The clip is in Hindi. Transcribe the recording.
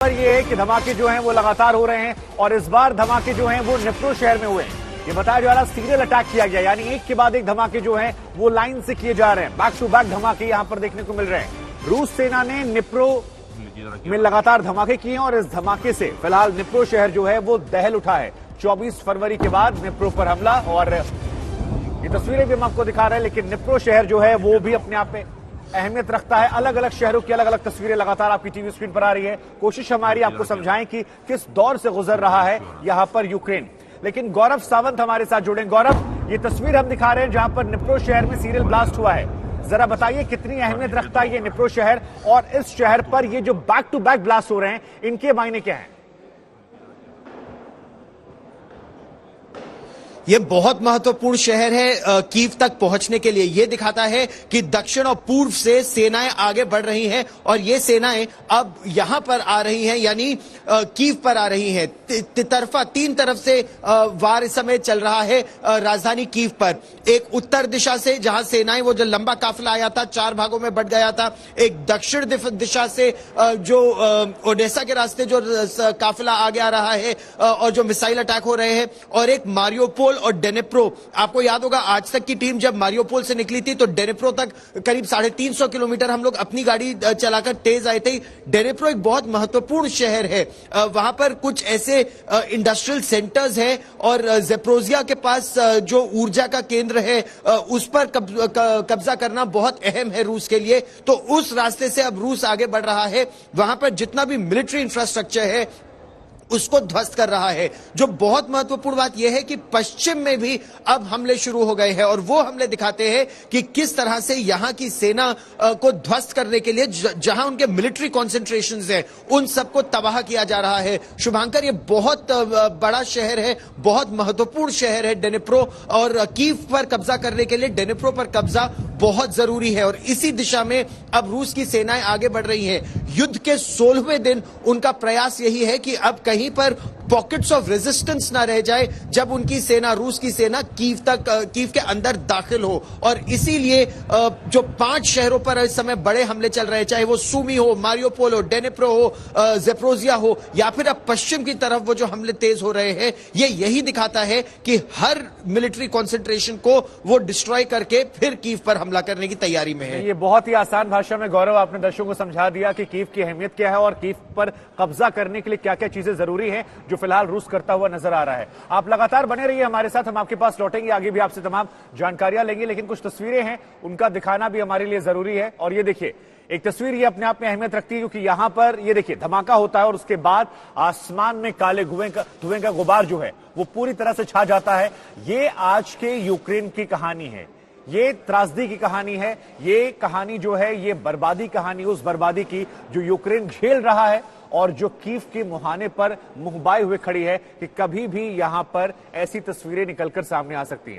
पर ये है कि धमाके जो हैं वो लगातार हो रहे हैं और इस बार धमाके जो हैं वो निप्रो शहर में हुए हैं। ये बताया जा रहा है सीरियल अटैक किया गया, यानी एक के बाद एक धमाके जो हैं वो लाइन से किए जा रहे हैं। बैक टू बैक धमाके यहां पर देखने को मिल रहे हैं। रूस सेना ने निप्रो में लगातार धमाके किए हैं और इस धमाके से फिलहाल निप्रो शहर जो है वो दहल उठा है। 24 फरवरी के बाद निप्रो पर हमला और ये तस्वीरें भी हम आपको दिखा रहे हैं, लेकिन निप्रो शहर जो है वो भी अपने आप में अहमियत रखता है। अलग अलग शहरों की अलग अलग तस्वीरें लगातार आपकी टीवी स्क्रीन पर आ रही है। कोशिश हमारी आपको समझाएं कि किस दौर से गुजर रहा है यहां पर यूक्रेन। लेकिन गौरव सावंत हमारे साथ जुड़े। गौरव, ये तस्वीर हम दिखा रहे हैं जहां पर निप्रो शहर में सीरियल ब्लास्ट हुआ है। जरा बताइए कितनी अहमियत रखता है ये निप्रो शहर और इस शहर पर ये जो बैक टू बैक ब्लास्ट हो रहे हैं इनके मायने क्या हैं? ये बहुत महत्वपूर्ण शहर है कीव तक पहुंचने के लिए। ये दिखाता है कि दक्षिण और पूर्व से सेनाएं आगे बढ़ रही हैं और ये सेनाएं अब यहां पर आ रही हैं, यानी कीव पर आ रही हैं। तीन तरफ से वार इस समय चल रहा है राजधानी कीव पर। एक उत्तर दिशा से जहां सेनाएं, वो जो लंबा काफिला आया था 4 भागों में बट गया था। एक दक्षिण दिशा से जो ओडेसा के रास्ते जो काफिला आगे आ रहा है और जो मिसाइल अटैक हो रहे हैं, और एक मारियोपोल और डेनिप्रो। आपको याद होगा आज तक की टीम जब मारियोपोल से निकली थी तो डेनिप्रो तक करीब 350 किलोमीटर हम लोग अपनी गाड़ी चलाकर तेज आए थे। डेनिप्रो एक बहुत महत्वपूर्ण शहर है। वहां पर कुछ ऐसे इंडस्ट्रियल सेंटर्स हैं और ज़ेप्रोजिया के पास जो ऊर्जा का केंद्र है उस पर कब्जा करना बहुत अहम है रूस के लिए। तो उस रास्ते से अब रूस आगे बढ़ रहा है। वहां पर जितना भी मिलिट्री इंफ्रास्ट्रक्चर है उसको ध्वस्त कर रहा है। जो बहुत महत्वपूर्ण बात यह है कि पश्चिम में भी अब हमले शुरू हो गए हैं और वो हमले दिखाते हैं कि किस तरह से यहां की सेना को ध्वस्त करने के लिए जहां उनके मिलिट्री कॉन्सेंट्रेशंस हैं उन सबको तबाह किया जा रहा है। शुभांकर, ये बहुत बड़ा शहर है, बहुत महत्वपूर्ण शहर है डेनिप्रो, और कीव पर कब्जा करने के लिए डेनिप्रो पर कब्जा बहुत जरूरी है और इसी दिशा में अब रूस की सेनाएं आगे बढ़ रही हैं। युद्ध के 16वें दिन उनका प्रयास यही है कि अब कहीं पर पॉकेट्स ऑफ रेजिस्टेंस ना रह जाए जब उनकी सेना, रूस की सेना कीव के अंदर दाखिल हो। और इसीलिए जो 5 शहरों पर इस समय बड़े हमले चल रहे हैं, चाहे वो सुमी हो, मारियोपोल हो, डेनिप्रो हो, ज़ेप्रोजिया हो, या फिर अब पश्चिम की तरफ वो जो हमले तेज हो रहे हैं, ये यही दिखाता है कि हर मिलिट्री कॉन्सेंट्रेशन को वो डिस्ट्रॉय करके फिर कीव पर हमला करने की तैयारी में है। ये बहुत ही आसान भाषा में गौरव आपने दर्शकों को समझा दिया कि कीव की अहमियत क्या है और कीव पर कब्जा करने के लिए क्या क्या चीजें जरूरी है जो फिलहाल रूस करता हुआ नजर आ रहा है। आप लगातार बने रहिए हमारे साथ, हम आपके पास लौटेंगे, आगे भी आपसे तमाम जानकारियां लेंगे, लेकिन कुछ तस्वीरें हैं उनका दिखाना भी हमारे लिए जरूरी है। और ये देखिए, एक तस्वीर ये अपने आप में अहमियत रखती है क्योंकि यहां पर ये देखिए धमाका होता है और उसके बाद आसमान में काले धुएं का गुबार जो है वो पूरी तरह से छा जाता है। ये आज के यूक्रेन की कहानी है, ये त्रासदी की कहानी है, ये कहानी जो है ये बर्बादी कहानी, उस बर्बादी की जो यूक्रेन झेल रहा है और जो कीव के मुहाने पर मुंह बाए हुए खड़ी है कि कभी भी यहां पर ऐसी तस्वीरें निकलकर सामने आ सकती हैं।